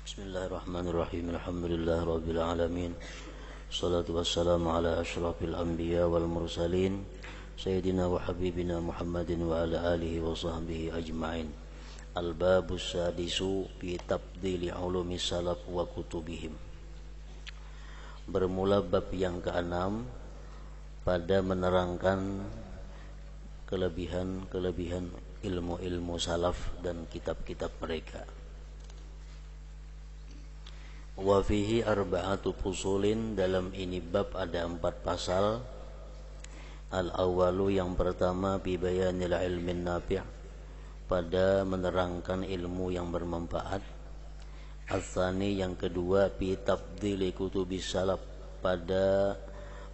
Bismillahirrahmanirrahim. Alhamdulillah rabbil alamin. Salatu wassalamu ala asyrafil anbiya wal mursalin Sayyidina wa habibina Muhammadin wa ala alihi wa sahbihi ajma'in. Al-babus sadisu fi tabdili ulumi salaf wa kutubihim. Bermula bab yang ke-6 pada menerangkan kelebihan-kelebihan ilmu-ilmu salaf dan kitab-kitab mereka. Wa fihi arba'atu fusulin, dalam ini bab ada 4 pasal. Al-awwalu, yang pertama, bi bayanil ilmin nafi', pada menerangkan ilmu yang bermanfaat. Al-tsani, yang kedua, bi tabdili kutubis salaf, pada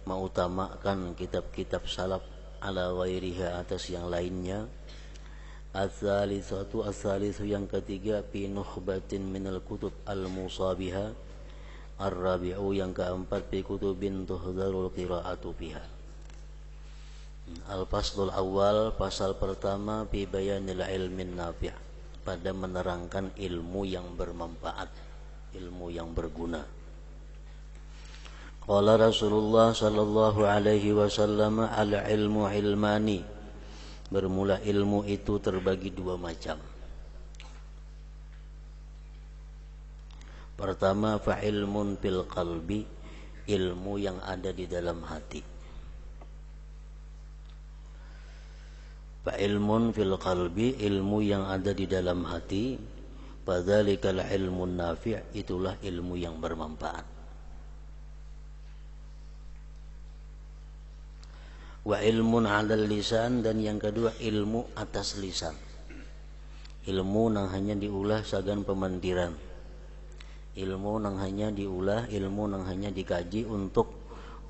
mengutamakan kitab-kitab salaf ala ghairiha, atas yang lainnya. Al-tsalitsu, yang ketiga, fi nukhbatin minal kutub al-musabiha. Ar-rabi'u, yang keempat, fi kutubin tuhdzarul qira'atu fiha. Al-faslul awal, pasal pertama, fi bayanil ilmin nafi', pada menerangkan ilmu yang bermanfaat, ilmu yang berguna. Qala Rasulullah sallallahu alaihi wasallam, al-ilmu ilmani. Bermula ilmu itu terbagi 2 macam. Pertama, fa ilmun fil qalbi, ilmu yang ada di dalam hati. Fa ilmun fil qalbi, ilmu yang ada di dalam hati. Padzalikal ilmun nafi', itulah ilmu yang bermanfaat. Wa ilmun 'alal lisan, dan yang kedua ilmu atas lisan. Ilmu nang hanya diulah sagan pemandiran. Ilmu nang hanya diulah, ilmu nang hanya dikaji untuk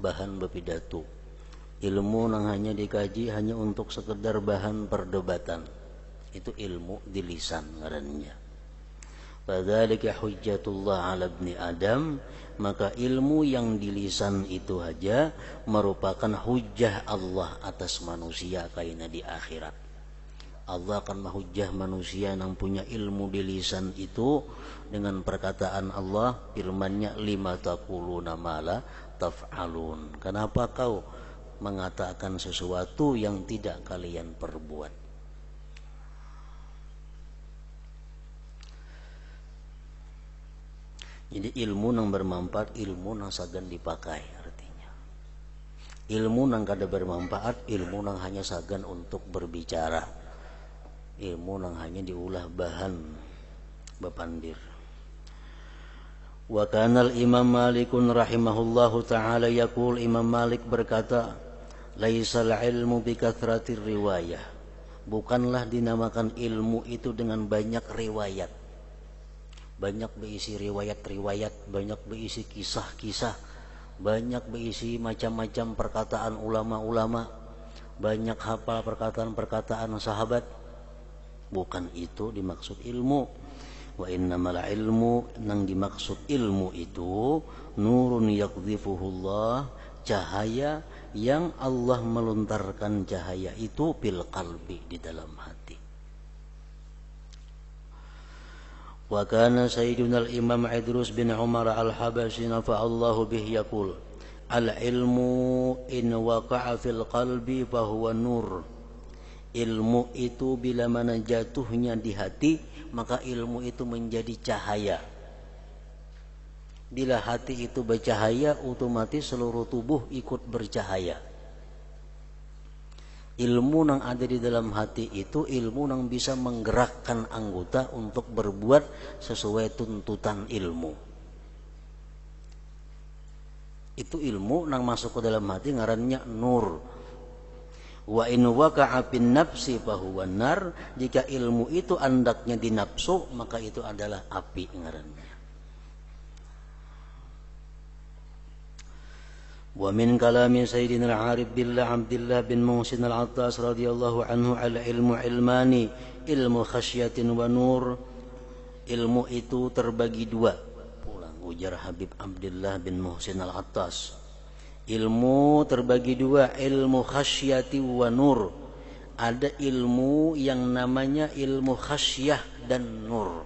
bahan berpidato. Ilmu nang hanya dikaji hanya untuk sekedar bahan perdebatan. Itu ilmu di lisan ngarannya. Fadzalika hujjatullah 'ala ibni Adam, maka ilmu yang di lisan itu saja merupakan hujjah Allah atas manusia kaina di akhirat. Allah akan menghujjah manusia yang punya ilmu di lisan itu dengan perkataan Allah, firman-Nya, lima taquluna ma la taf'alun. Kenapa kau mengatakan sesuatu yang tidak kalian perbuat? Jadi ilmu yang bermanfaat, ilmu yang sagan dipakai, artinya. Ilmu yang kada bermanfaat, ilmu yang hanya sagan untuk berbicara. Ilmu yang hanya diulah bahan bepandir. Wa kana al-Imam Malikun rahimahullahu ta'ala yaqul, Imam Malik berkata, laisal ilmu bi kathratir riwayah. Bukanlah dinamakan ilmu itu dengan banyak riwayat. Banyak berisi riwayat-riwayat, banyak berisi kisah-kisah, banyak berisi macam-macam perkataan ulama-ulama, banyak hafal perkataan-perkataan sahabat. Bukan itu dimaksud ilmu. Wa innamal ilmu, nang dimaksud ilmu itu nurun yaqdhifuhullah, cahaya yang Allah melontarkan cahaya itu fil qalbi, di dalam hati. Wa kana sayyiduna al-imam Idrus bin Umar al-Habashi nafa'allahu bih yaqul, al-ilmu in waqa'a fil qalbi fahuwa nur. Ilmu itu bila mana jatuhnya di hati, maka ilmu itu menjadi cahaya. Bila hati itu bercahaya, otomatis seluruh tubuh ikut bercahaya. Ilmu yang ada di dalam hati itu ilmu yang bisa menggerakkan anggota untuk berbuat sesuai tuntutan ilmu. Itu ilmu yang masuk ke dalam hati ngarannya nur. Wa in waqa'a fin nafsi fahuwa nar, jika ilmu itu andaknya di nafsu, maka itu adalah api ngarannya. Wa min kalami sayyidina al-arif billah Abdullah bin Muhsin al-Attas radhiyallahu anhu, al ilmu ilmani, ilmu khasyatin wa nur. Ilmu itu terbagi 2. Pulang ujar Habib Abdullah bin Muhsin al-Attas. Ilmu terbagi 2, ilmu khasyati wa nur. Ada ilmu yang namanya ilmu khasyah dan nur.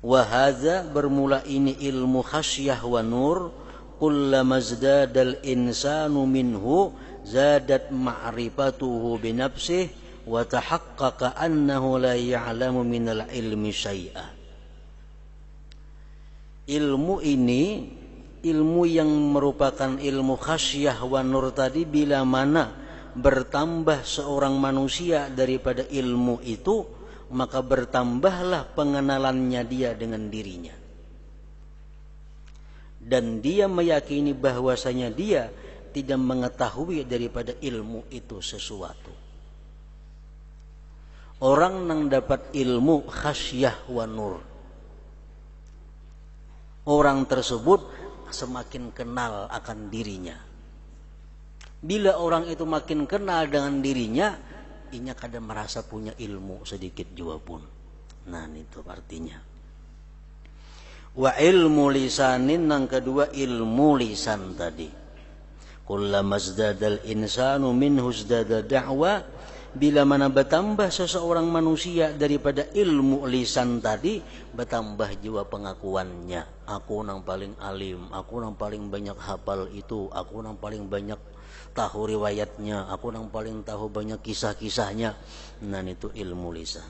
Wa hadza bermula ini ilmu khasyah wa nur, kullama zdadal insanu minhu zadat ma'rifatuhu bi nafsihi wa tahaqqaqa annahu la ya'lamu minal ilmi syai'a. Ilmu ini, ilmu yang merupakan ilmu khasyah wa nur tadi, bila mana bertambah seorang manusia daripada ilmu itu, maka bertambahlah pengenalannya dia dengan dirinya. Dan dia meyakini bahwasanya dia tidak mengetahui daripada ilmu itu sesuatu. Orang yang dapat ilmu khasyah wa nur, orang tersebut semakin kenal akan dirinya. Bila orang itu makin kenal dengan dirinya, inya kadang merasa punya ilmu sedikit juga pun. Nah, itu artinya. Wa ilmu lisanin, yang kedua ilmu lisan tadi. Kullama zdadal insanu minhu zdada da'wa, bila mana bertambah seseorang manusia daripada ilmu lisan tadi, bertambah jiwa pengakuannya. Aku nang paling alim, aku nang paling banyak hafal itu, aku nang paling banyak tahu riwayatnya, aku nang paling tahu banyak kisah-kisahnya. Nah, itu ilmu lisan.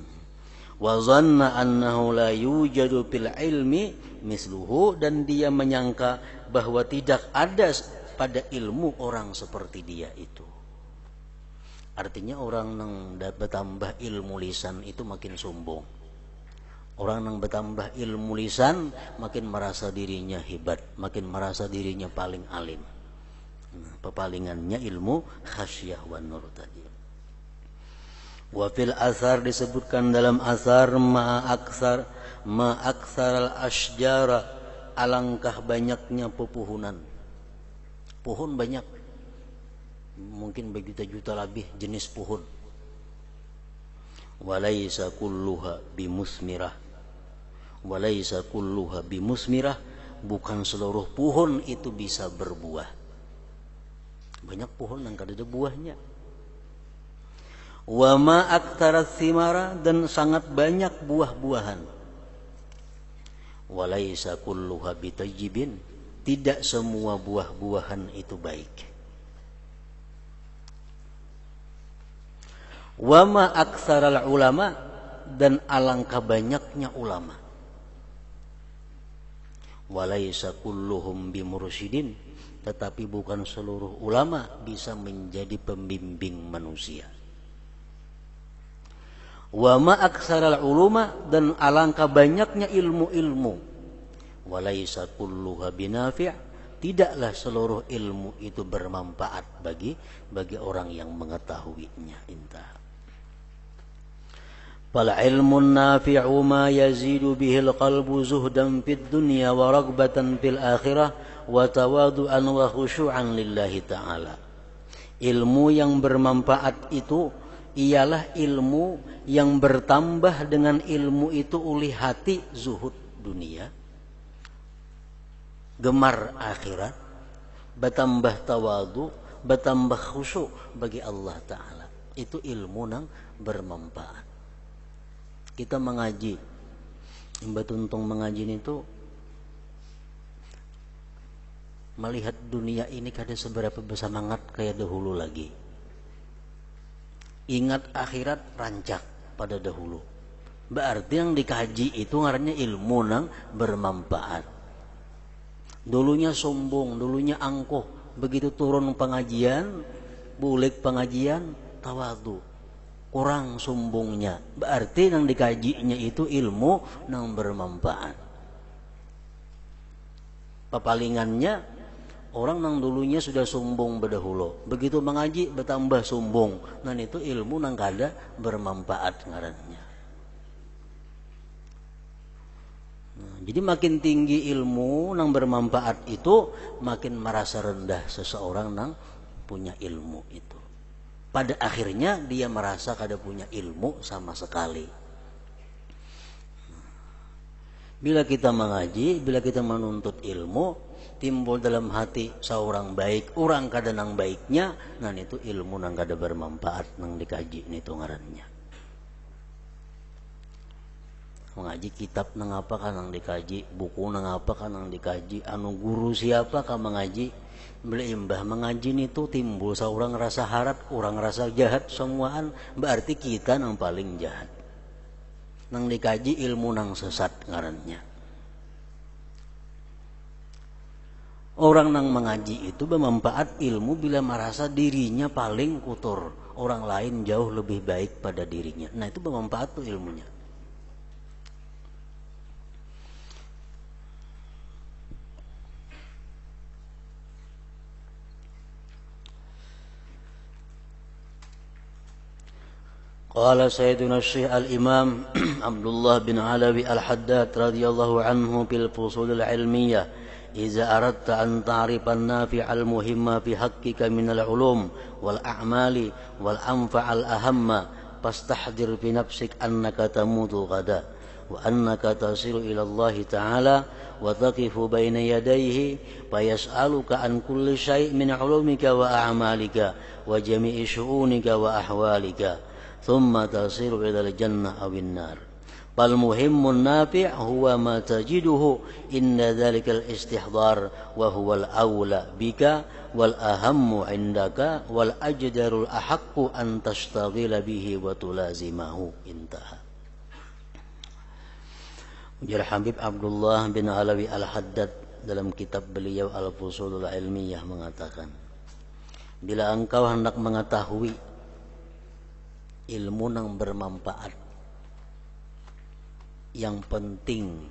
Wa zanna annahu la yujadu fil ilmi misluhu, dan dia menyangka bahwa tidak ada pada ilmu orang seperti dia itu. Artinya orang yang bertambah ilmu lisan itu makin sombong. Orang yang bertambah ilmu lisan makin merasa dirinya hebat, makin merasa dirinya paling alim. Nah, pepalingannya ilmu khasyah wa nur tadi. Wa fil athar, disebutkan dalam athar, ma aksar al asjara, alangkah banyaknya pepohonan. Pohon banyak, mungkin berjuta-juta lebih jenis pohon. Walaysa kulluha bimusmirah, walaysa kulluha bimusmirah, bukan seluruh pohon itu bisa berbuah. Banyak pohon yang kada ada buahnya. Wa ma aktsara thimara, dan sangat banyak buah-buahan. Walaysa kulluha bitayyibin, tidak semua buah-buahan itu baik. Wa ma aktsaral ulama, dan alangkah banyaknya ulama. Walaysa kulluhum bimursyidin, tetapi bukan seluruh ulama bisa menjadi pembimbing manusia. Wa ma aktsaral uluma, dan alangkah banyaknya ilmu-ilmu. Walaysa kulluha binafi', tidaklah seluruh ilmu itu bermanfaat bagi orang yang mengetahuinya. Intah. Fal ilmun nafi'u ma yazidu bihil qalbu zuhdan fid dunya wa ragbatan fil akhirah wa tawadu'an wa khusyu'an lillahi ta'ala. Ilmu yang bermanfaat itu ialah ilmu yang bertambah dengan ilmu itu oleh hati zuhud dunia, gemar akhirat, bertambah tawadu, bertambah khusyuk bagi Allah Ta'ala. Itu ilmu yang bermanfaat. Kita mengaji, Mbak Tuntung mengaji itu melihat dunia ini kada seberapa bersemangat kayak dahulu lagi. Ingat akhirat rancak pada dahulu. Berarti yang dikaji itu ngarannya ilmu yang bermanfaat. Dulunya sombong, dulunya angkuh, begitu turun pengajian, bulik pengajian, tawadu, kurang sombongnya. Berarti yang dikajinya itu ilmu yang bermanfaat. Pepalingannya, orang yang dulunya sudah sombong berdahulu, begitu mengaji bertambah sombong. Nah, itu ilmu yang kada bermanfaat ngarannya. Nah, jadi makin tinggi ilmu yang bermanfaat itu, makin merasa rendah seseorang yang punya ilmu itu. Pada akhirnya dia merasa kada punya ilmu sama sekali. Bila kita mengaji, bila kita menuntut ilmu, timbul dalam hati seorang baik, orang kada nang baiknya, nah itu ilmu nang kada bermanfaat nang dikaji itu ngarannya. mengaji kitab nang apa kan nang dikaji, buku nang apa kan nang dikaji, anu guru siapa kan mengaji. Beli imbah mengaji itu timbul seorang rasa harap, orang rasa jahat semuaan, berarti kita nang paling jahat. Nang dikaji ilmu nang sesat ngarannya. Orang nang mengaji itu bermanfaat ilmu bila merasa dirinya paling kotor, orang lain jauh lebih baik pada dirinya. Nah itu bermanfaat tuh ilmunya. Qala Sayyiduna Syekh Al-Imam Abdullah bin Alawi Al-Haddad radhiyallahu anhu fil fusul al-ilmiyah, "Idza aradta an ta'rifa an-nafi' al-muhimma fi haqqika min al-ulum wal a'mali wal anfa' al-ahamma fastahdir fi nafsik annaka tamutu ghada wa annaka tasiru ila Allah Ta'ala wa taqifu baina yadayhi fayas'aluka an kulli syai' min ulumika wa a'malika wa jami'i syu'unika wa ahwalika. ثم تصير إلى الجنة أو النار فالمهم النافع هو ما تجده إن ذلك الاستحضار وهو الأولى بك والأهم عندك والأجدر الأحق أن تشتغل به وتلازمه." انتهى. Ujar Habib Abdullah bin Alawi Al-Haddad dalam kitab beliau Al-Fusulul Ilmiyah mengatakan, bila engkau hendak mengetahui ilmu yang bermanfaat, yang penting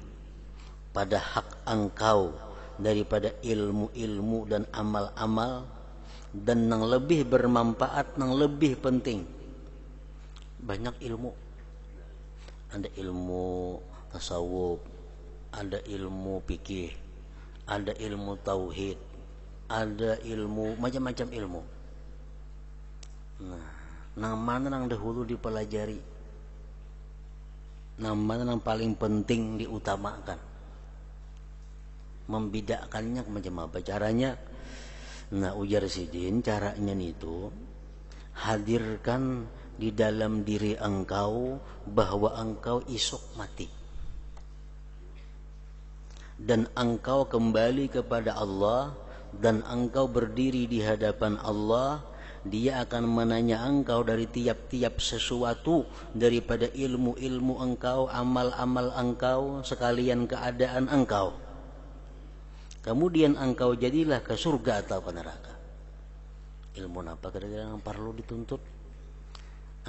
pada hak engkau daripada ilmu-ilmu dan amal-amal, dan yang lebih bermanfaat, yang lebih penting. Banyak ilmu, ada ilmu tasawuf, ada ilmu fikih, ada ilmu tauhid, ada ilmu macam-macam ilmu. Nah, mana yang dahulu dipelajari, nah mana yang paling penting diutamakan, membedakannya macam apa caranya? Nah ujar Sidin, caranya itu hadirkan di dalam diri engkau bahwa engkau esok mati dan engkau kembali kepada Allah dan engkau berdiri di hadapan Allah. Dia akan menanya engkau dari tiap-tiap sesuatu daripada ilmu-ilmu engkau, amal-amal engkau, sekalian keadaan engkau. Kemudian engkau jadilah ke surga atau ke neraka. Ilmu apa kira-kira yang perlu dituntut?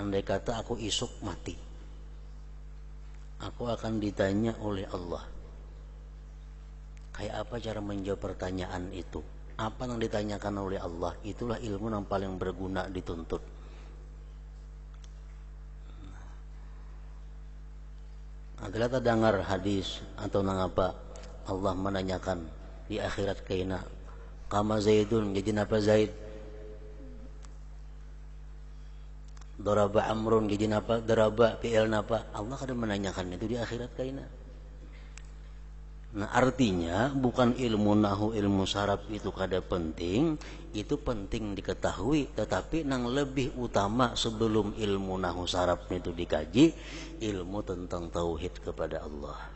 Andai kata aku esok mati, aku akan ditanya oleh Allah. Kayak apa cara menjawab pertanyaan itu? Apa yang ditanyakan oleh Allah? Itulah ilmu yang paling berguna dituntut. Agar kita dengar hadis atau nang apa, Allah menanyakan di akhirat kaina, kama Zaidun, jadi apa Zaid? Daraba Amrun, jadi apa? Daraba fi'il napa? Allah akan menanyakan itu di akhirat kaina. Nah artinya bukan ilmu nahu, ilmu saraf itu kada penting, itu penting diketahui, tetapi yang lebih utama sebelum ilmu nahu saraf itu dikaji, ilmu tentang tauhid kepada Allah,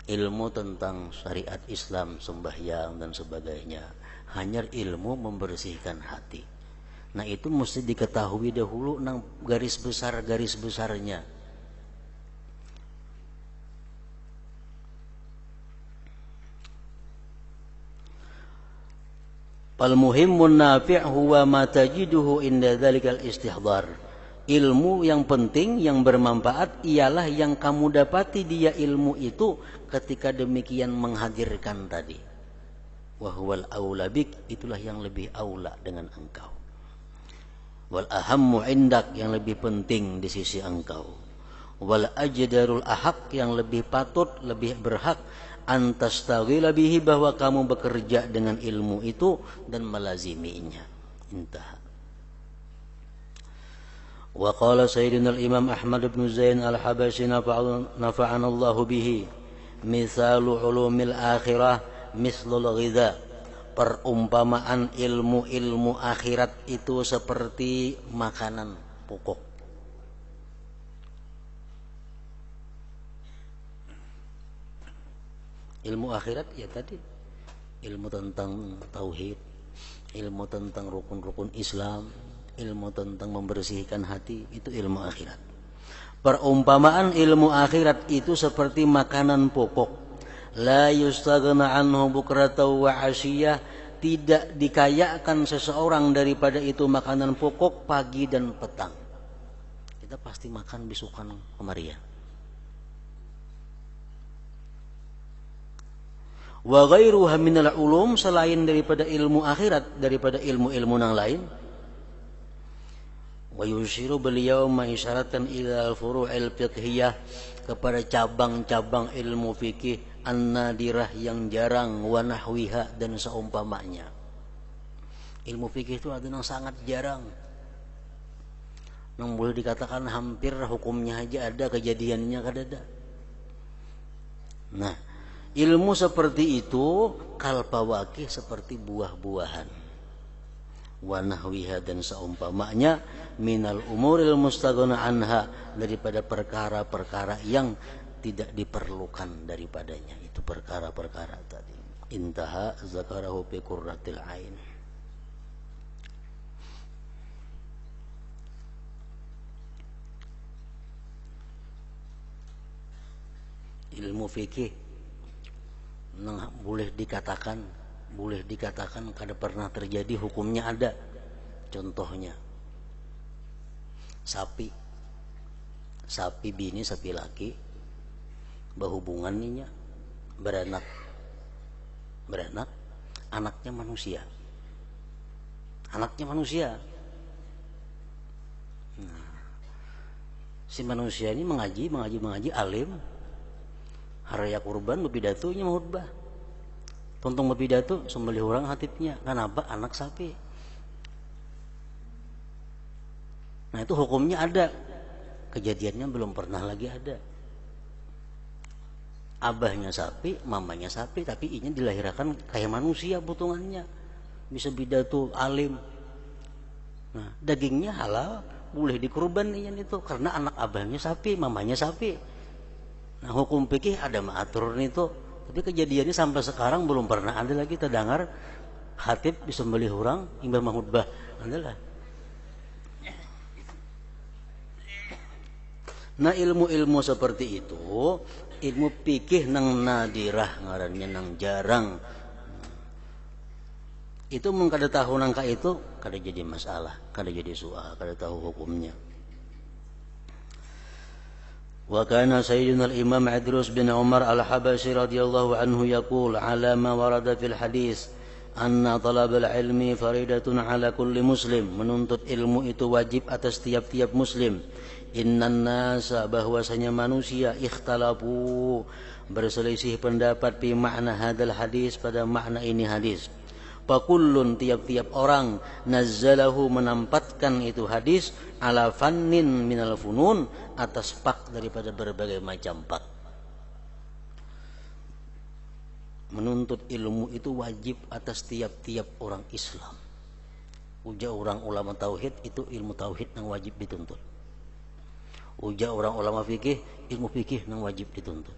ilmu tentang syariat Islam, sembahyang dan sebagainya, hanya ilmu membersihkan hati. Nah itu mesti diketahui dahulu nang garis besarnya. Al-muhimmun nafi' huwa ma tajiduhu inda dzalikal istihdar. Ilmu yang penting, yang bermanfaat ialah yang kamu dapati dia ilmu itu ketika demikian menghadirkan tadi. Wa huwal aula bik, itulah yang lebih aula dengan engkau. Wal ahammu indak, yang lebih penting di sisi engkau. Wal ajdarul ahaq, yang lebih patut, lebih berhak antastaghila bihi, bahwa kamu bekerja dengan ilmu itu dan melaziminya. Intah. Wa qala sayyidina al-imam Ahmad bin Zain al-Habashi nafa'ana Allah bihi, misalu ulumil akhirah mislul ghidha. Perumpamaan ilmu-ilmu akhirat itu seperti makanan pokok. Ilmu akhirat ya tadi, ilmu tentang tauhid, ilmu tentang rukun-rukun Islam, ilmu tentang membersihkan hati, itu ilmu akhirat. Perumpamaan ilmu akhirat itu seperti makanan pokok. La yustaghna anhu bukratan wa asyiyah, tidak dikayakan seseorang daripada itu makanan pokok pagi dan petang. Kita pasti makan bisukan kemari ya. Wa ghairuha minal ulum, selain daripada ilmu akhirat, daripada ilmu-ilmu yang lain. Wa yushiru beliau mengisyaratkan ila al-furu'il fiqhiyah, kepada cabang-cabang ilmu fikih an-nadirah yang jarang, wa nahwiha dan seumpamanya. Ilmu fikih itu ada yang sangat jarang, yang boleh dikatakan hampir hukumnya aja ada, kejadiannya kadada. Nah, ilmu seperti itu kalpawakih, seperti buah-buahan, wa nahwiha dan seumpamanya, minal umuril mustaghna anha, daripada perkara-perkara yang tidak diperlukan daripadanya, itu perkara-perkara tadi. Intaha zakarahu fi qurratil ain. Ilmu fikih boleh dikatakan kada pernah terjadi, hukumnya ada. Contohnya sapi bini, sapi laki berhubungan ninya, beranak, anaknya manusia. Nah, si manusia ini mengaji alim, haraya kurban bepidatunya mahutbah, tontong bepidato sembelih orang hatipnya, kenapa? Anak sapi. Nah, itu hukumnya ada, kejadiannya belum pernah lagi ada. Abahnya sapi, mamanya sapi, tapi inya dilahirkan kayak manusia potongannya, bisa pidato alim. Nah, dagingnya halal, boleh dikurban itu karena anak abahnya sapi, mamanya sapi. Nah, hukum fikih ada mengatur itu, tapi kejadiannya sampai sekarang belum pernah ada lagi terdengar khatib disembelih orang imbah mahutbah adalah. Nah, ilmu-ilmu seperti itu, ilmu fikih nang nadirah ngarannya, nang jarang. Itu mun kada tahu nangka itu kada jadi masalah, kada jadi soal, kada tahu hukumnya. Wa kana sayyiduna al-imam Idrus bin Umar al-Habashi radhiyallahu anhu yaqul ala ma warada fil hadis anna talab al-ilmi faridatun ala kulli muslim, menuntut ilmu itu wajib atas tiap-tiap muslim. Innan nasa, bahwasanya manusia, ikhtalafu, berselisih pendapat fi makna hadal hadis, pada makna ini hadis. Fakullun, tiap-tiap orang, nazzalahu, menempatkan itu hadis, ala fannin minal funun, atas pak daripada berbagai macam pak. Menuntut ilmu itu wajib atas tiap-tiap orang Islam. Uja orang ulama tauhid, itu ilmu tauhid yang wajib dituntut. Uja orang ulama fikih, ilmu fikih yang wajib dituntut.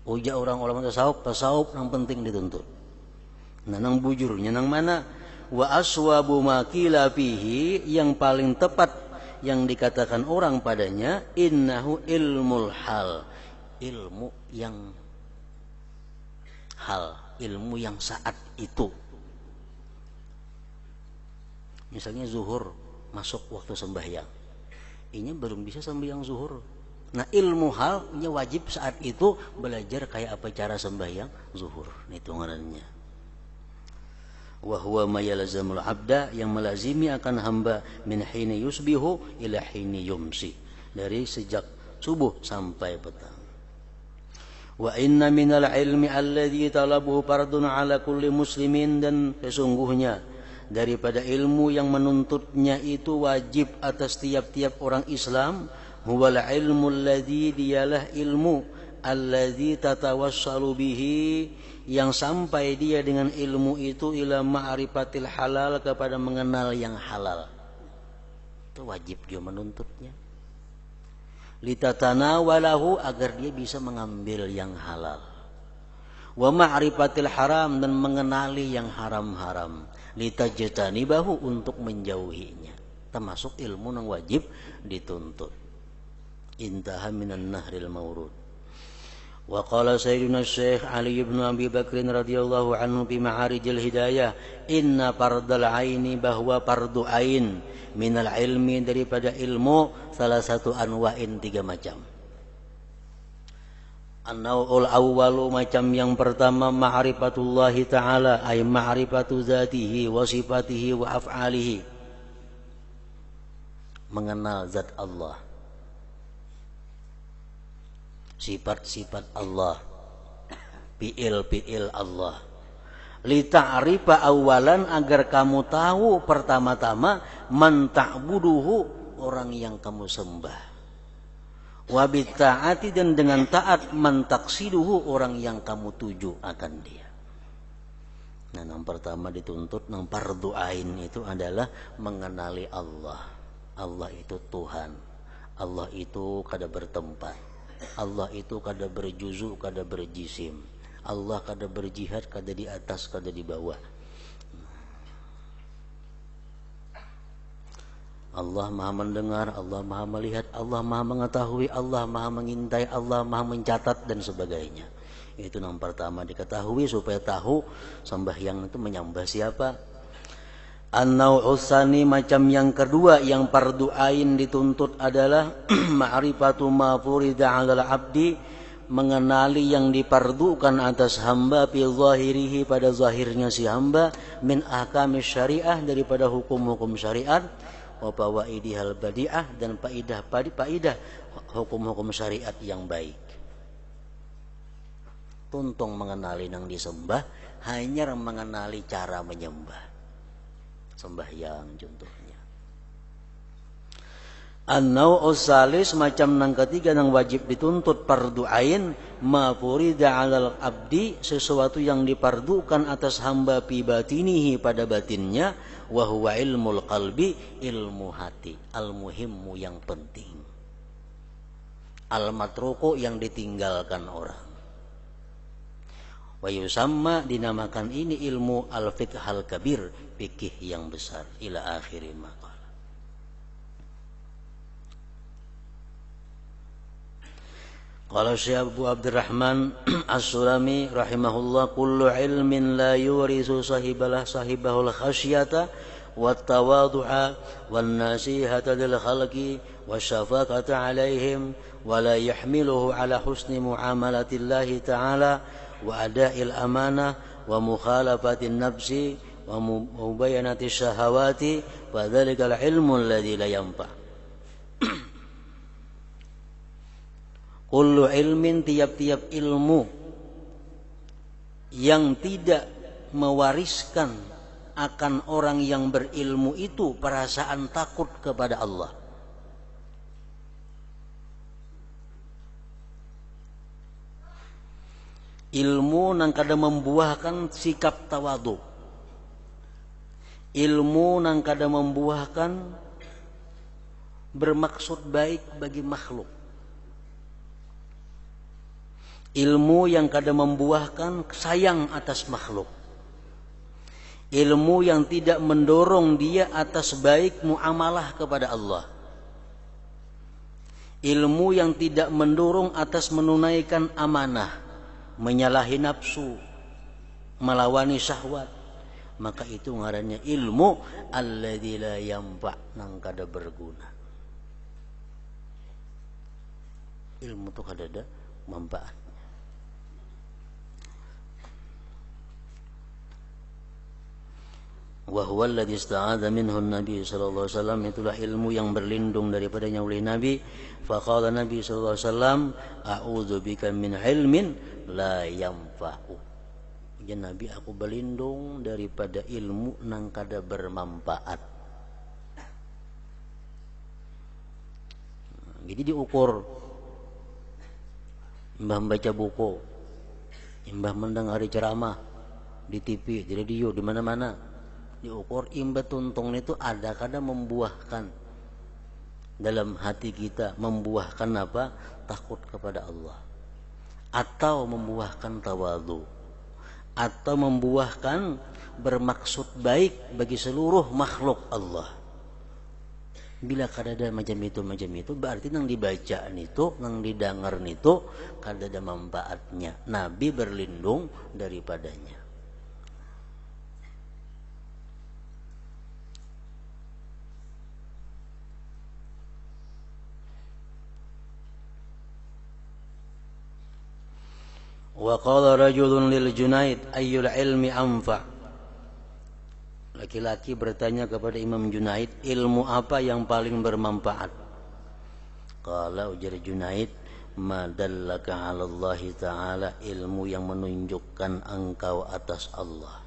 Uja orang ulama tasawuf yang penting dituntut. Nah, nang bujurnya nang mana? Wa aswabu ma qila fihi, yang paling tepat yang dikatakan orang padanya, innahu ilmul hal, ilmu yang hal, ilmu yang saat itu. Misalnya zuhur masuk waktu sembahyang, ini belum bisa sembahyang zuhur. Nah, ilmu halnya wajib saat itu belajar kayak apa cara sembahyang zuhur. Itu ngarannya. Wa huwa ma yalzamul abda, yang melazimi akan hamba, min hini yusbihu ila hini yumsi, dari sejak subuh sampai petang. Wa inna minal ilmi alladhi talabuhu fardun ala kulli muslimin, dan sesungguhnya daripada ilmu yang menuntutnya itu wajib atas tiap-tiap orang Islam, huwal ilmu alladhi, dialah ilmu alladhi tatawassalu bihi, yang sampai dia dengan ilmu itu ila ma'rifatil halal, kepada mengenal yang halal. Itu wajib dia menuntutnya. Litatanawalahu, agar dia bisa mengambil yang halal. wa ma'rifatil haram, dan mengenali yang haram-haram, litajtanibahu, untuk menjauhinya, termasuk ilmu yang wajib dituntut. Intaha minan nahril maurud. Wa qala sayyiduna Syekh Ali bin Abi Bakr radhiyallahu anhu fi Ma'arijil Hidayah, inna fardal aini, bahwa fardu ain, minal ilmi, daripada ilmu, salah satu anwa'in, 3 macam. An-naw'ul awwalu, macam yang pertama, ma'rifatullahi ta'ala, ay ma'rifatu zatihi wa sifatihi wa af'alihi, mengenal zat Allah, sifat-sifat Allah, fi'il Allah. Li ta'rifa awalan, agar kamu tahu pertama-tama, man ta'buduhu, orang yang kamu sembah, wa bitta'ati, dan dengan taat, man taqsiduhu, orang yang kamu tuju akan dia. Nah, yang pertama dituntut nang fardu ain itu adalah mengenali Allah. Allah itu Tuhan. Allah itu kada bertempat. Allah itu kada berjuzu, kada berjisim. Allah kada berjihad, kada di atas, kada di bawah. Allah maha mendengar, Allah maha melihat, Allah maha mengetahui, Allah maha mengintai, Allah maha mencatat, dan sebagainya. Itu yang pertama diketahui supaya tahu sembahyang itu menyembah siapa. An-naw'us tsani, macam yang kedua yang fardu ain dituntut adalah ma'rifatu ma furida 'alal 'abdi, mengenali yang dipardukan atas hamba, fi zahirihi, pada zahirnya si hamba, min ahkamis syariah, daripada hukum-hukum syariat, wa fawaidihal badi'ah, dan faidah hukum-hukum syariat yang baik. Tuntung mengenali yang disembah, hanya mengenali cara menyembah. Sembahyang contohnya. An-naw'us salis, macam yang ketiga yang wajib dituntut fardu ain, ma furida 'alal abdi, sesuatu yang dipardukan atas hamba, fi batinihi, pada batinnya, wa huwa ilmul qalbi, ilmu hati, al-muhimmu, yang penting, al-matruku, yang ditinggalkan orang. Wa yusamma, dinamakan ini ilmu al-fiqhal kabir, fikih yang besar, ila akhiri maqal. Qala Syekh Abu Abdurrahman As-Sulami rahimahullah, kullu ilmin la yurisu sahibahul khasyata wat tawadhu'a wan nasihata lil khalqi wasyafaqata alaihim wa la yahmiluhu ala husni muamalatillahi ta'ala wa ada'il amanah wa mukhalafatin nafsi wa mubayanati syahawati, wa dzalikal ilmu alladzi la yanfa. Kullu ilmin, tiap-tiap ilmu yang tidak mewariskan akan orang yang berilmu itu perasaan takut kepada Allah. Ilmu nang kada membuahkan sikap tawadu. Ilmu nang kada membuahkan bermaksud baik bagi makhluk. Ilmu yang kada membuahkan sayang atas makhluk. Ilmu yang tidak mendorong dia atas baik muamalah kepada Allah. Ilmu yang tidak mendorong atas menunaikan amanah, menyalahi nafsu, melawani syahwat, maka itu ngarannya ilmu alladzi la yanfa, nang kada berguna. Ilmu itu kada ada manfaat. Wa huwa alladzi ista'adha minhu an-nabi sallallahu alaihi wasallam, itulah ilmu yang berlindung daripadanya oleh Nabi. Faqala Nabi sallallahu alaihi wasallam, a'udzu bika min ilmin la yanfa'u. Ya Nabi, aku berlindung daripada ilmu nang kada bermanfaat. Jadi diukur. Mbah baca buku, mbah mendengar ceramah di TV, di radio, di mana-mana. Diukur imba tuntung itu ada kada membuahkan dalam hati kita, membuahkan apa? Takut kepada Allah, atau membuahkan tawadhu. atau membuahkan bermaksud baik bagi seluruh makhluk Allah. Bila kadada macam itu berarti nang dibacaan itu, nang didengar itu kadada manfaatnya. Nabi berlindung daripadanya. Wa qala rajulun lil Junaid ayyul ilmi anfa. Laki-laki bertanya kepada Imam Junaid, ilmu apa yang paling bermanfaat? Qala, ujar Junaid, ma dallaka 'ala Allah ta'ala, ilmu yang menunjukkan engkau atas Allah.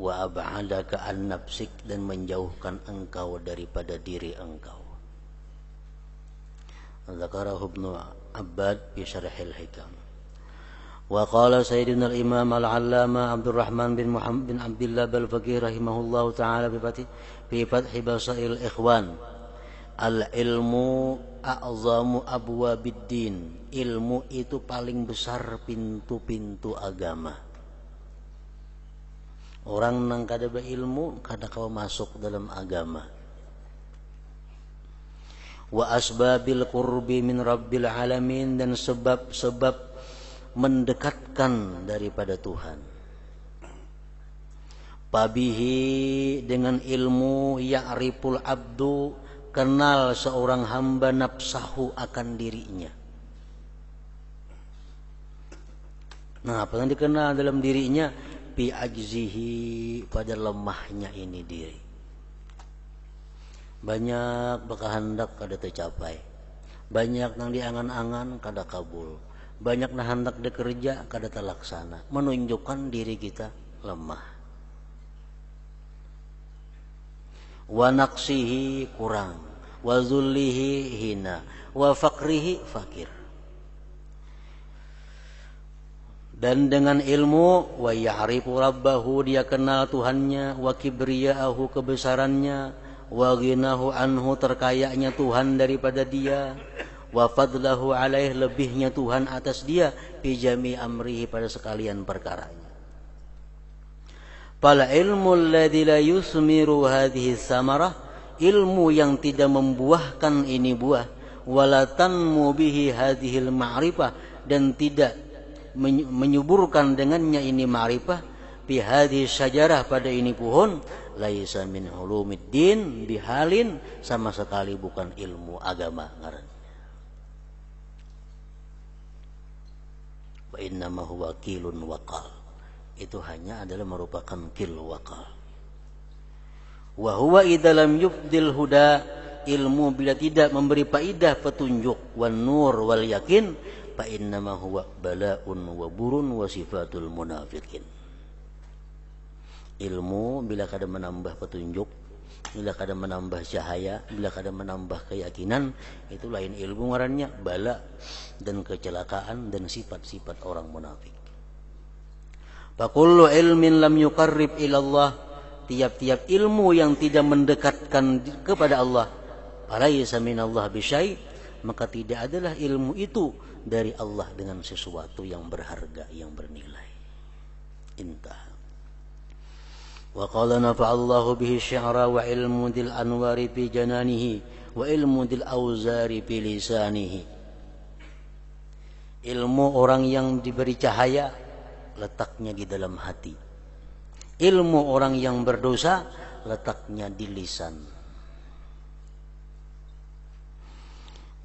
Wa ab'adaka an nafsik, dan menjauhkan engkau daripada diri engkau. Dzakarahu Ibnu Abbad fi Syarhil Hikam. Wa qala Sayyidina al-Imam al-Allama Abdurrahman bin Muhammad bin Abdullah al-Faqih rahimahullahu taala fi Fathi Basail Ikhwan, al-ilmu a'zamu abwabiddin. Ilmu itu paling besar pintu-pintu agama. Orang nang kada berilmu kada kau masuk dalam agama. Wa asbabil qurbi min rabbil alamin, dan sebab-sebab mendekatkan daripada Tuhan. Pabihi, dengan ilmu, ya'riful abdu, kenal seorang hamba nafsahu, akan dirinya. Nah, apa yang dikenal dalam dirinya? Bi ajzihi, pada lemahnya ini diri. Banyak bakahandak kada tercapai, banyak nang diangan-angan kada kabul, banyak nah hendak dikerja kada terlaksana, menunjukkan diri kita lemah. Wa naqsihi, kurang, wa zullihi, hina, wa faqrihi, fakir. Dan dengan ilmu, wa ya'rifu rabbahu, dia kenal Tuhannya, wa kibriya'ahu, kebesarannya, wa ghinahu anhu, terkayanya Tuhan daripada dia, wa fadlahu alaih, lebihnya Tuhan atas dia, fi jami amrihi, pada sekalian perkaranya. Fal ilmu alladzi la yusmiru hadhihi samarah, ilmu yang tidak membuahkan ini buah, wala tanmu bihi hadhil ma'rifah, dan tidak menyuburkan dengannya ini ma'rifah, bi hadhihi syajarah, pada ini pohon, laisa min ulumiddin bihalin, sama sekali bukan ilmu agama ngarannya. Wa innama huwa qilun waqal, itu hanya adalah merupakan qil waqal. Wa huwa idza lam yubdil huda, ilmu bila tidak memberi faidah petunjuk, wan nur wal yakin, fa innama huwa bala'un wa burun wa sifatul munafiqin. Ilmu bila kada menambah petunjuk, bila kada menambah cahaya, bila kada menambah keyakinan, itu lain ilmu ngarannya, bala dan kecelakaan dan sifat-sifat orang munafik. Fa kullu ilmin lam yuqarrib ila Allah, tiap-tiap ilmu yang tidak mendekatkan kepada Allah, falaysa minallah bisyai, maka tidak adalah ilmu itu dari Allah dengan sesuatu yang berharga, yang bernilai. Intah. Wa qala nafa'allahu bihi syi'ra wa ilmu dil anwari fi jananihi wa ilmu dil auzari fi lisanihi. Ilmu orang yang diberi cahaya letaknya di dalam hati. Ilmu orang yang berdosa letaknya di lisan.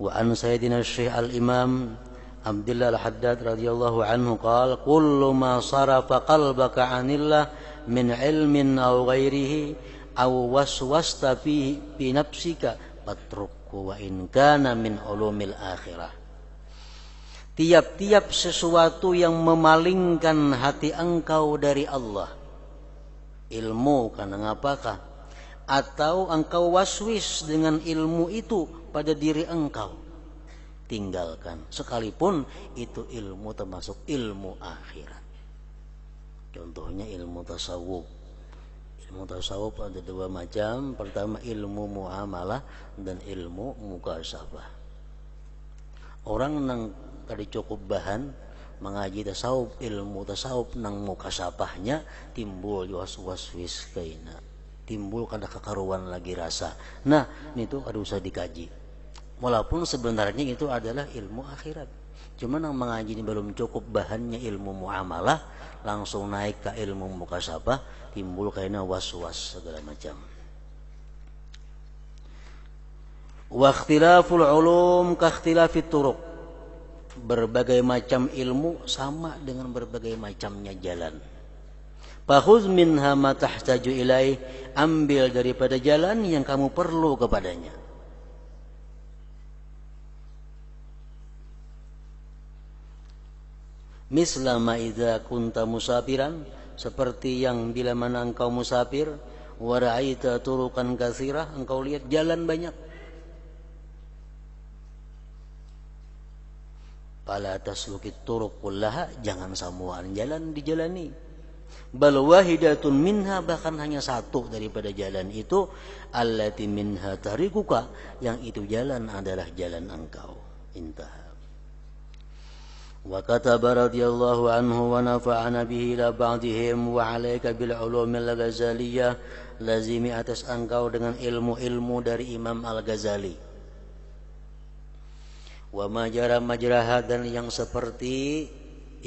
Wa an sayyidina Syekh al-Imam Abdullah al-Haddad radhiyallahu anhu qala kullu ma sarafa qalbaka 'anillah min ilmin aw ghairihi aw waswasta fi nafsika fatrukhu wa in kana min ulumil akhirah. Tiap-tiap sesuatu yang memalingkan hati engkau dari Allah, ilmu karena apakah, atau engkau waswis dengan ilmu itu pada diri engkau, tinggalkan, sekalipun itu ilmu termasuk ilmu akhirat. Contohnya ilmu tasawuf. Ilmu tasawuf ada dua macam. Pertama ilmu muamalah dan ilmu mukasyafah. Orang nang kada cukup bahan mengaji tasawuf, ilmu tasawuf nang mukasabahnya timbul waswis kaina, timbul kada kekaruan lagi rasa. Nah itu kada usah dikaji, walaupun sebenarnya itu adalah ilmu akhirat. Cuma nang mengaji ini belum cukup bahannya ilmu muamalah, langsung naik ke ilmu mukasabah, timbul kaina waswas segala macam. Wa ikhtilaful ulum ka ikhtilafit turuq. Berbagai macam ilmu sama dengan berbagai macamnya jalan. Fakhuz minha ma tahtaju ilaih, ambil daripada jalan yang kamu perlu kepadanya. Misla ma idza kunta musafiran, seperti yang bila mana engkau musafir, wa ra'aita turuqan katsirah, engkau lihat jalan banyak. Fala taslukit turuq kullaha, jangan samuan jalan dijalani. Bal wahidatun minha, bahkan hanya satu daripada jalan itu, allati minha tarikuka, yang itu jalan adalah jalan engkau. Intaha. Wa kataba radhiyallahu anhu wa nafa'ana bihi ila ba'dihim wa 'alaika bil ulum al-Ghazaliyah, lazimi atas engkau dengan ilmu-ilmu dari Imam Al-Ghazali. Wa majara majraha, dan yang seperti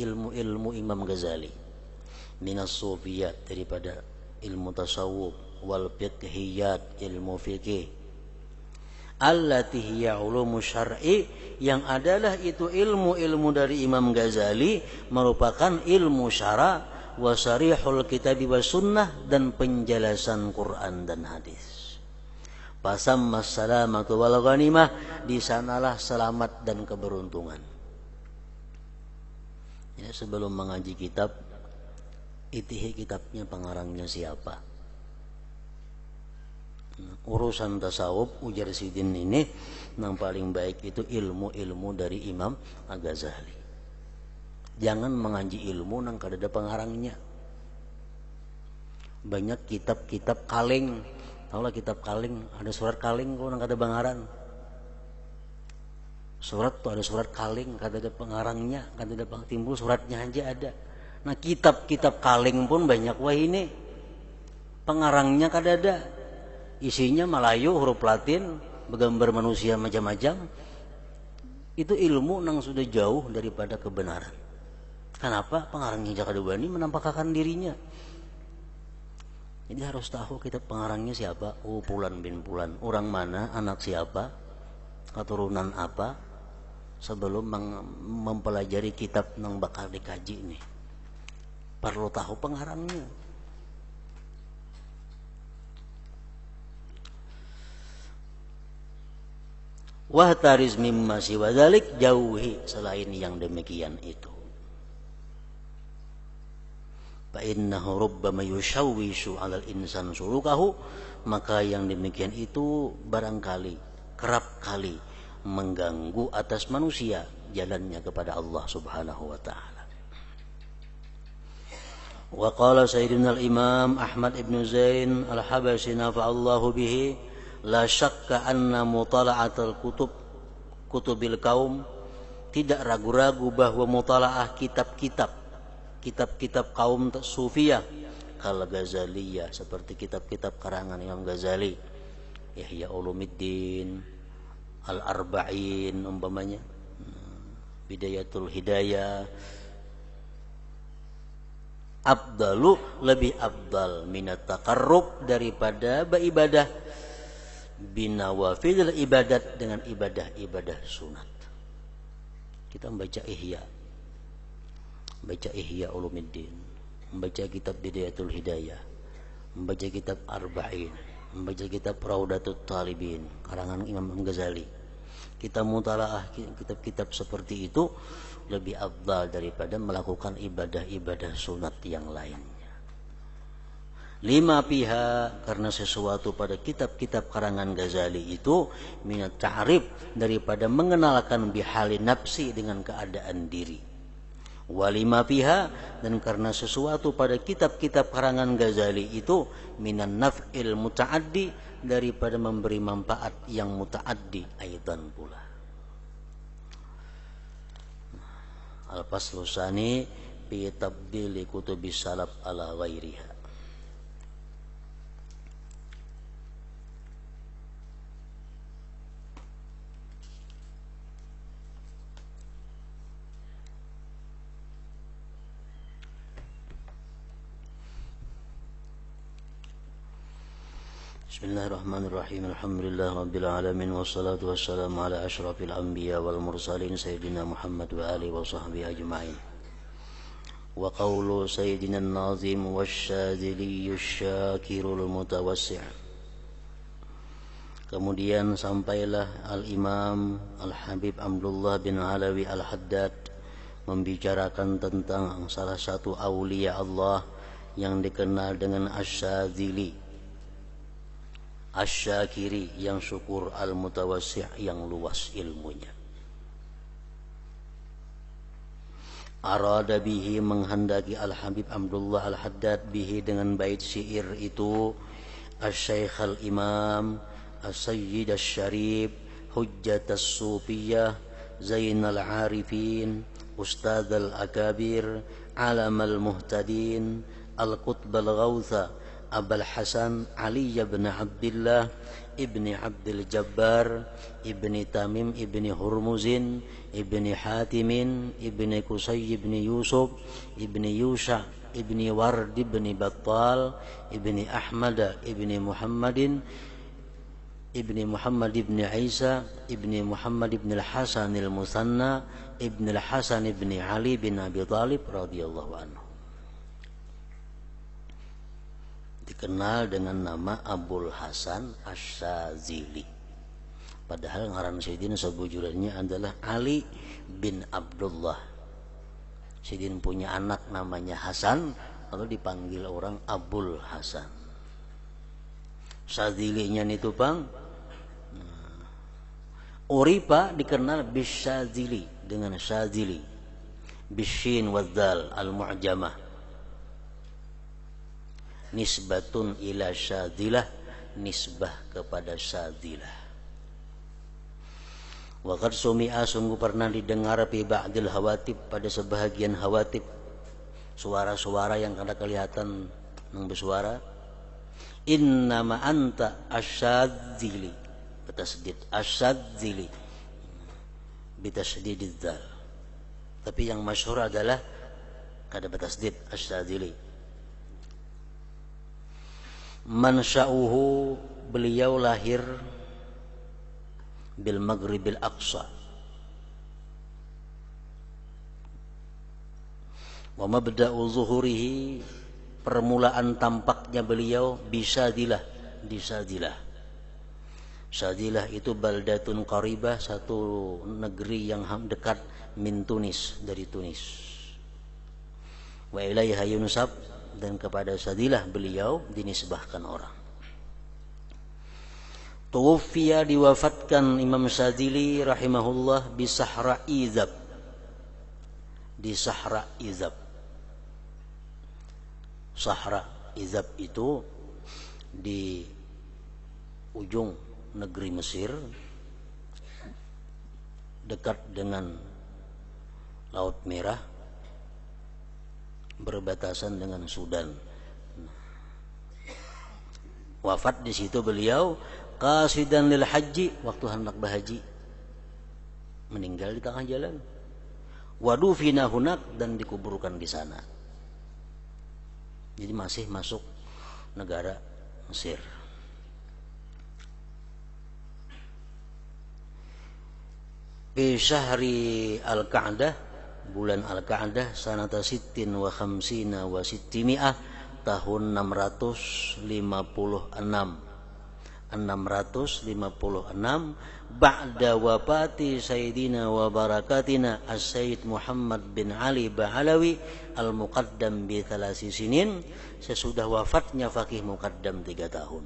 ilmu-ilmu Imam Ghazali, minas sufiyat, daripada ilmu tasawuf, wal fiqhiyat, ilmu fikih, allati hiya ulumu syar'i, yang adalah itu ilmu-ilmu dari Imam Ghazali merupakan ilmu syara, wa sarihul kitabi was sunnah, dan penjelasan Quran dan hadis. Fasammas salamatu wal ghanimah, di sanalah selamat dan keberuntungan. Ya, sebelum mengaji kitab, itihi kitabnya pengarangnya siapa. Urusan tasawuf ujar Sidin ini, yang paling baik itu ilmu-ilmu dari Imam Al-Ghazali. Jangan mengaji ilmu nang kada ada pengarangnya. Banyak kitab-kitab kaleng. Tahulah kitab kaleng, ada surat kaleng kok nang kada bangaran. Surat tuh ada surat kaleng, kada ada pengarangnya, kada ada timbul suratnya aja ada. Nah kitab-kitab kaleng pun banyak wah ini, pengarangnya kada ada. Isinya Melayu, huruf Latin, bergambar manusia macam-macam. Itu ilmu nang sudah jauh daripada kebenaran. Kenapa? Pengarangnya kada berani menampakkan dirinya. Jadi harus tahu kita pengarangnya siapa. Oh, Pulan bin Pulan. Orang mana, anak siapa, keturunan apa, sebelum mempelajari kitab yang bakal dikaji ini. Perlu tahu pengarangnya. Wahtariz mimma siwa dzalik, jauhi selain yang demikian itu. Fa innahu rubbama yushawwishu 'alal insan sulukahu, maka yang demikian itu barangkali kerap kali mengganggu atas manusia jalannya kepada Allah Subhanahu wa taala. Wa qala sayyidina al-Imam Ahmad ibn Zain al-Habasyi nafa'allahu bihi, la syakka anna mutala'atul kutubil kaum, tidak ragu-ragu bahwa mutala'ah kitab-kitab kaum sufiyah, kal Ghazaliyah, seperti kitab-kitab karangan Imam Ghazali, Ihya Ulumuddin, Al-Arba'in umpamanya, Bidayatul Hidayah, afdalu, lebih afdal minat taqarrub, daripada beribadah binawafil ibadat, dengan ibadah-ibadah sunat. Kita membaca Ihya Ulumuddin, membaca kitab Bidayatul Hidayah, membaca kitab Arba'in, membaca kitab Raudatut Talibin karangan Imam Ghazali. Kita mutalaah kitab-kitab seperti itu lebih afdal daripada melakukan ibadah-ibadah sunat yang lainnya. Lima pihak, karena sesuatu pada kitab-kitab karangan Ghazali itu minat ta'rif, daripada mengenalkan bihalin nafsi, dengan keadaan diri. Walima pihak, dan karena sesuatu pada kitab-kitab karangan Ghazali itu minan naf'il muta'addi, daripada memberi manfaat yang muta'addi aidan pula. Al-faslu tsani fi tabdili kutubis salaf ala ghairiha. Bismillahirrahmanirrahim. Alhamdulillah rabbil alamin wassalatu wassalamu ala asyrafil anbiya wal mursalin sayyidina Muhammad wa alihi wa sahbihi ajma'in. Wa qawlu sayyidina an-nazim wasyadzili syakirul mutawassi'. Kemudian sampailah Al-Imam Al-Habib Abdullah bin Alawi Al-Haddad membicarakan tentang salah satu aulia Allah yang dikenal dengan Asy-Syadzili, Asy-Syakiri yang syukur, Al-Mutawassi' yang luas ilmunya. Arada bihi menghendaki Al-Habib Abdullah Al-Haddad bihi dengan bait syair itu Asy-Syaikh Al-Imam As-Sayyid Asy-Syarif Hujjat As-Sufiyah Zainal Arifin Ustadz Al-Akabir Alam Al-Muhtadin Al-Qutb Al-Ghawtha Abul Hasan Ali bin Abdullah ibni Abdul Jabbar ibni Tamim ibni Hurmuzin ibni Hatimin ibni Qusay ibni Yusuf ibni Yusha ibni Ward ibni Battal ibni Ahmad ibni Muhammadin ibni Muhammad ibni Isa ibni Muhammad ibni Al-Hasan Al-Musanna ibni Al-Hasan ibni Ali bin Abi Thalib radhiyallahu anhu. Dikenal dengan nama Abul Hasan Asy-Syadzili. Padahal ngaran Sayyidin sebujurannya adalah Ali bin Abdullah. Sayyidin punya anak namanya Hasan, lalu dipanggil orang Abul Hasan. Syadzilinya itu Bang. Uripa dikenal bisyadzili dengan Syadzili. Bisyin wadzal al-mu'jamah. Nisbatun ila Syadilah, nisbah kepada Syadilah. Wa qad sumi'a, sungguh pernah didengar fi ba'dil hawatib, pada sebahagian hawatib, suara-suara yang kada kelihatan nang bersuara. Innama anta asyadzili, bitasdid asyadzili, bitasdidiz zal. Tapi yang masyhur adalah kada bitasdid asyadzili. Mansya'uhu, beliau lahir bil Maghribil Aqsa. Wa mabda'u zuhurihi, permulaan tampaknya beliau Bisyadilah, di Syadilah. Syadilah itu baldatun qaribah, satu negeri yang dekat min Tunis, dari Tunis. Wa ilaiha yunsab, dan kepada Syadilah beliau dinisbahkan orang. Tuwfiya, diwafatkan Imam Syadzili rahimahullah bi Sahra Izab, di Sahra Izab. Sahra Izab itu di ujung negeri Mesir, dekat dengan Laut Merah, berbatasan dengan Sudan. Wafat di situ beliau qasidan lil haji, waktu hendak berhaji, meninggal di tengah jalan. Wadufina hunak, dan dikuburkan di sana. Jadi masih masuk negara Mesir. Fi syahri al-Qa'dah, bulan Al-Qa'dah, sanata sittin wa khamsina wa sittimi'ah, tahun 656 ba'da wafati Sayyidina wa barakatina As-Sayyid Muhammad bin Ali Ba'alawi Al-Muqaddam bi 3 sinin, sesudah wafatnya Faqih Muqaddam 3 tahun.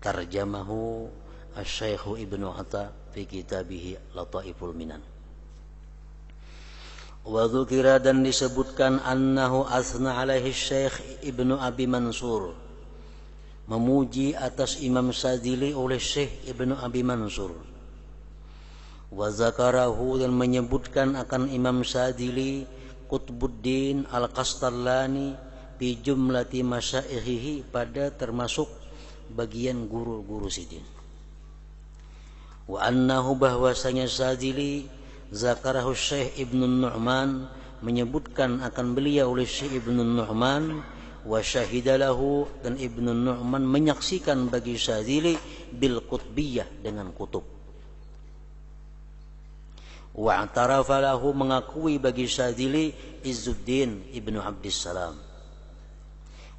Tarjamahu Asy-Syaikh Ibnu Atta fi kitabih Lataiful Minan. Wa dzukira, dan disebutkan annahu asna alaihi Syekh Ibnu Abi Mansur, memuji atas Imam Syadzili oleh Syekh Ibnu Abi Mansur. Wa zakarahu, dan menyebutkan akan Imam Syadzili Qutbuddin Al-Qastallani fi jumlati masyaikhihi, pada termasuk bagian guru-guru Sidin. Wa annahu, bahwasanya Syadzili zakarahu Syekh Ibnu Nu'man, menyebutkan akan beliau oleh Syekh Ibnu Nu'man, wa syahidalahu, dan Ibnu Nu'man menyaksikan bagi Syadzili bil qutbiyah, dengan kutub. Wa i'tarafa lahu, mengakui bagi Syadzili Izzuddin Ibnu Abdissalam.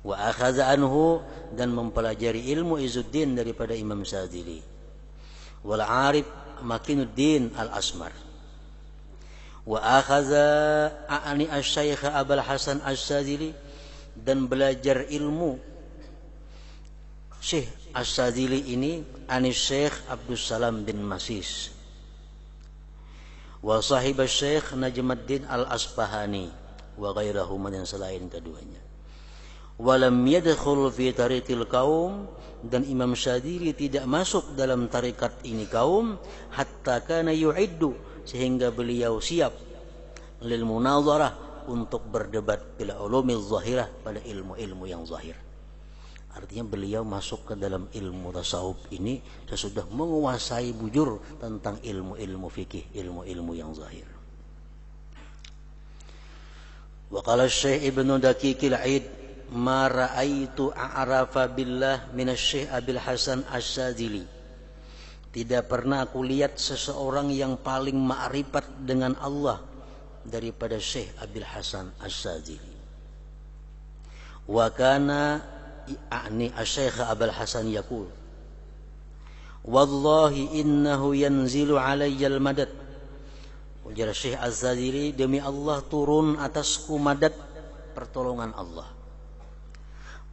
Wa akhadha anhu, dan mempelajari ilmu Izzuddin daripada Imam Syadzili. Wal Arif Makinuddin Al-Asmar. Wa akhadha a'ni asy-Syaikh Abul Hasan Asy-Syadzili, dan belajar ilmu Syekh Asy-Syadzili ini ani Syekh Abdussalam bin Masis. Wa sahib Syekh Najmuddin Al-Asbahani wa ghairahuma, dan selain keduanya. Walam yadkhul fi tariqil qaum, dan Imam Syadzili tidak masuk dalam tarikat ini kaum, hatta kana yu'iddu, sehingga beliau siap lil munadharah, untuk berdebat bil ulumil zahirah, pada ilmu-ilmu yang zahir. Artinya beliau masuk ke dalam ilmu tasawuf ini sesudah menguasai bujur tentang ilmu-ilmu fikih, ilmu-ilmu yang zahir. Wa qala Syekh Ibnu Daqiqil Aid, ma ra'aitu a'rafa billah minasy-Syekh Abul Hasan Asy-Syadzili. Tidak pernah aku lihat seseorang yang paling ma'rifat dengan Allah daripada Syekh Abul Hasan Asy-Syadzili. Wa kana a'ni asy-Syekh Abul Hasan yaqul, wallahi innahu yanzilu alayya al-madad. Ujar Syekh Az-Syadzili, demi Allah turun atasku madad, pertolongan Allah.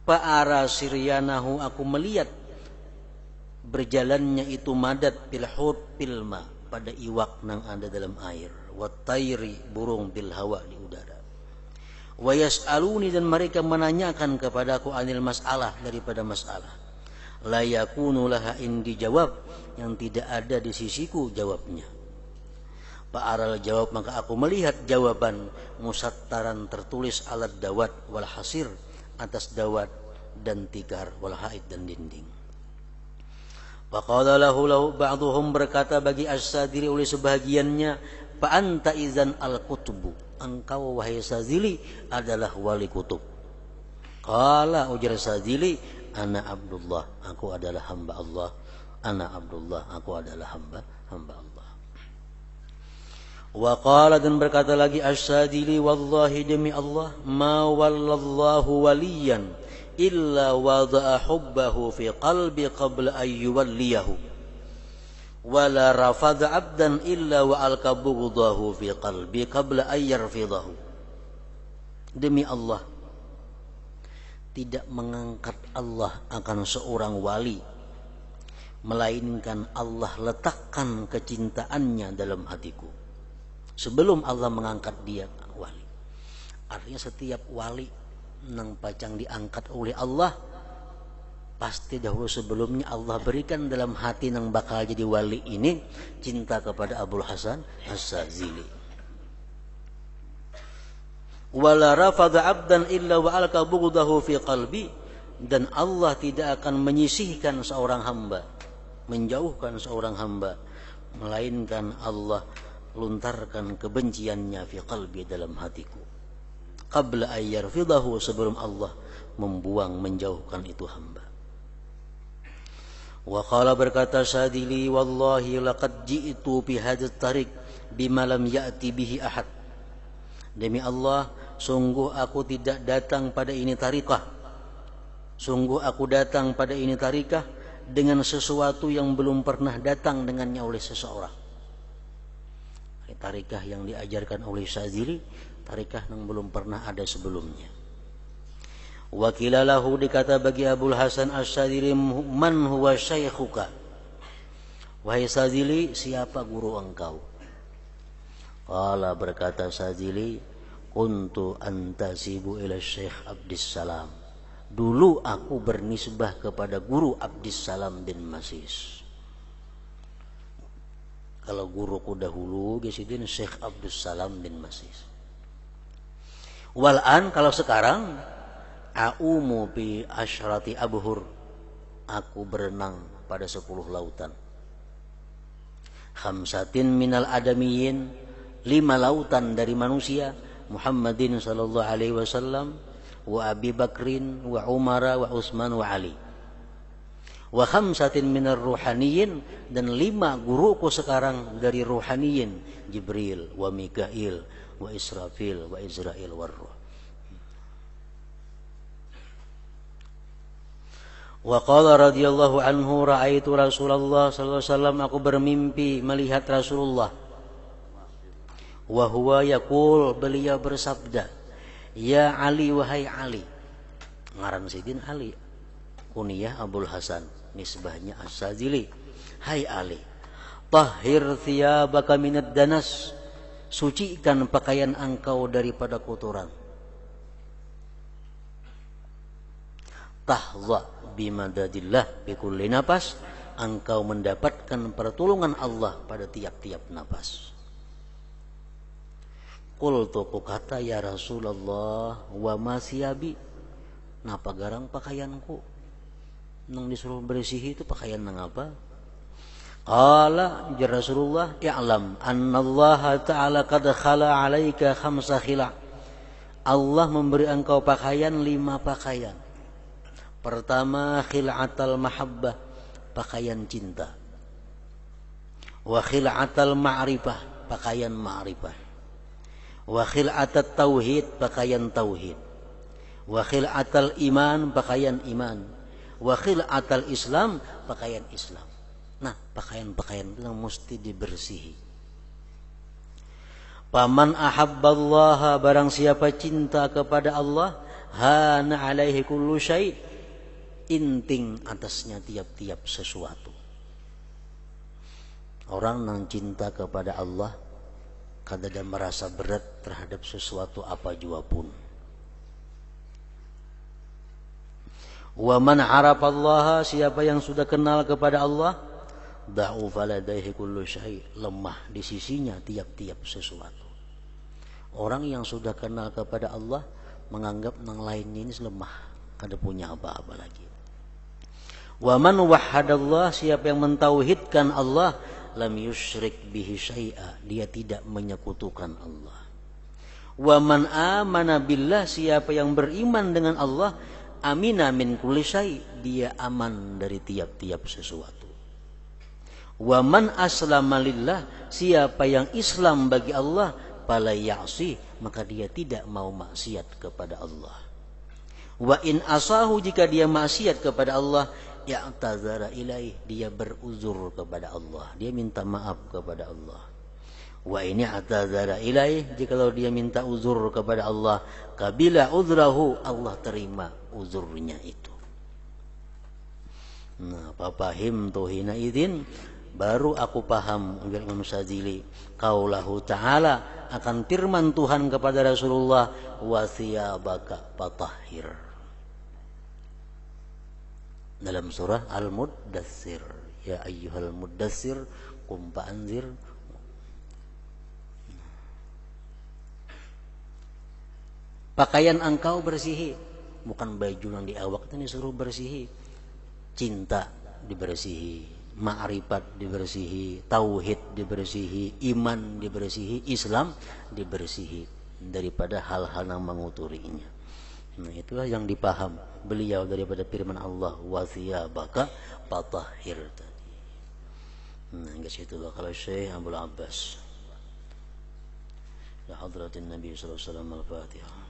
Fa'ara siryanahu, aku melihat berjalannya itu madad bil hut bil ma, pada iwak nang ada dalam air, wa tayri, burung bil hawa, di udara. Wa yas'aluni, dan mereka menanyakan kepadaku anil masalah, daripada masalah. La yakunu laha indi, jawab yang tidak ada di sisiku jawabnya. Fa'aral jawab, maka aku melihat jawaban musattaran, tertulis alat dawat wal hasir, atas dawat dan tikar, wal haid, dan dinding. Faqala lahu ba'dhum, berkata bagi Asy-Syadzili oleh sebahagiannya, fa anta idzan al-qutbu, engkau wahai Syadzili adalah wali kutub. Qala, ujar Syadzili, ana Abdullah, aku adalah hamba Allah. Ana Abdullah, aku adalah hamba Allah. Wa qala, dan berkata lagi Asy-Syadzili, wallahi, demi Allah, ma wallallahu waliyan illa wada'a hubbahu fi qalbi qabla an yuwalliyahu, wala rafadha 'abdan illa wa alqabugdahu fi qalbi qabla an yarfidahu. Demi Allah, tidak mengangkat Allah akan seorang wali, melainkan Allah letakkan kecintaannya dalam hatiku sebelum Allah mengangkat dia wali. Artinya setiap wali nang pacang diangkat oleh Allah, pasti dahulu sebelumnya Allah berikan dalam hati nang bakal jadi wali ini cinta kepada Abul Hasan Asy-Syadzili. Wala rafadha 'abdan illa wa alqa bughdahu fi qalbi, dan Allah tidak akan menyisihkan seorang hamba, menjauhkan seorang hamba, melainkan Allah luntarkan kebenciannya fi qalbi, dalam hatiku. Qabla an yarfidahu, sebelum Allah membuang, menjauhkan itu hamba. Wa qala, berkata Syadzili, wallahi laqad ji'tu bi hadzal tariq bima lam ya'ti bihi ahad. Demi Allah, sungguh aku tidak datang pada ini tarikah. Sungguh aku datang pada ini tarikah dengan sesuatu yang belum pernah datang dengannya oleh seseorang. Tarikah yang diajarkan oleh Syadzili, tarikah yang belum pernah ada sebelumnya. Wakilalahu, dikata bagi Abul Hasan Asy-Syadzili, man huwa syaikhuka, wahai Syadzili, siapa guru engkau? Qala, berkata Syadzili, kuntu antasibu ila Syekh Abdissalam, dulu aku bernisbah kepada guru Abdissalam bin Masis. Kalau guruku dahulu gesidin Syekh Abdus Salam bin Masis. Wal'an kalau sekarang a'umu bi asyrati abhur, aku berenang pada 10 lautan. Khamsatin minal adamiyin, 5 lautan dari manusia, Muhammadin sallallahu alaihi wasallam wa Abi Bakrin wa Umar wa Utsman wa Ali. Wa khamsatin minar ruhaniyin, dan 5 guruku sekarang dari ruhaniyin, Jibril wa Mikail wa Israfil wa Izrail wa Ruh. Wa qala radhiyallahu anhu ra'aitu Rasulullah sallallahu alaihi wasallam, aku bermimpi melihat Rasulullah. Wa huwa yaqul, beliau bersabda, ya Ali, wahai Ali. Ngaran sidin Ali, kunyah Abul Hasan, nisbahnya As-Sadzili. Hai Ali, tahhir thiyabaka minad danas, sucikan pakaian engkau daripada kotoran. Tahza bimadadillah bikulli nafas, engkau mendapatkan pertolongan Allah pada tiap-tiap nafas. Qultu, kata ya Rasulullah, wa ma siyabi, napa garang pakaianku? Nang disuruh bersihi itu pakaian nang apa? Qala ya Rasulullah, i'lam annallaha ta'ala qad khala 'alaika 5 khila'. Allah memberi engkau pakaian 5 pakaian. Pertama, khil'atal mahabbah, pakaian cinta. Wa khil'atal ma'rifah, pakaian ma'rifah. Wa khil'atat tauhid, pakaian tauhid. Wa khil'atal iman, pakaian iman. Wa khil'atal Islam, pakaian Islam. Nah, pakaian-pakaian itu mesti dibersihi. Paman ahabballaha, barang siapa cinta kepada Allah, hana alaihi kullu syai', inting atasnya tiap-tiap sesuatu. Orang yang cinta kepada Allah kadang merasa berat terhadap sesuatu apa jua pun. Wa man arafallaha, siapa yang sudah kenal kepada Allah, da'ufa ladaihi kullu syai', lemah di sisinya tiap-tiap sesuatu. Orang yang sudah kenal kepada Allah menganggap yang lainnya ini lemah, kada punya apa-apa lagi. Wa man wahhadallah, siapa yang mentauhidkan Allah, lam yusyrik bihi syai'a, dia tidak menyekutukan Allah. Wa man amana billah, siapa yang beriman dengan Allah, amina min kulli syai', dia aman dari tiap-tiap sesuatu. Wa man aslama lillah, siapa yang Islam bagi Allah, fala ya'si, maka dia tidak mau maksiat kepada Allah. Wa in asahu, jika dia maksiat kepada Allah, ya'tazara ilaih, dia beruzur kepada Allah, dia minta maaf kepada Allah. Wa ini atazara ilaih, jikalau dia minta uzur kepada Allah, kabila uzrahu, Allah terima uzurnya itu. Nah, papahim tuhina idin, baru aku paham Imam Sadzili, qaulahu ta'ala, akan firman Tuhan kepada Rasulullah, wa thiyabaka fatahhir, dalam surah Al-Muddatsir, ya ayyuhal muddatsir qum fa'anzir. Pakaian engkau bersihi, bukan baju yang di awak itu disuruh bersihi. Cinta dibersihi, ma'rifat dibersihi, tauhid dibersihi, iman dibersihi, Islam dibersihi daripada hal-hal yang menguturinya. Nah, itulah yang dipaham beliau daripada firman Allah, wa thiyabaka fatahhir tadi. Nah, enggak situ kalau Syekh Abdul Abbas. Ya hadratin Nabi sallallahu alaihi wasallam, Al-Fatihah.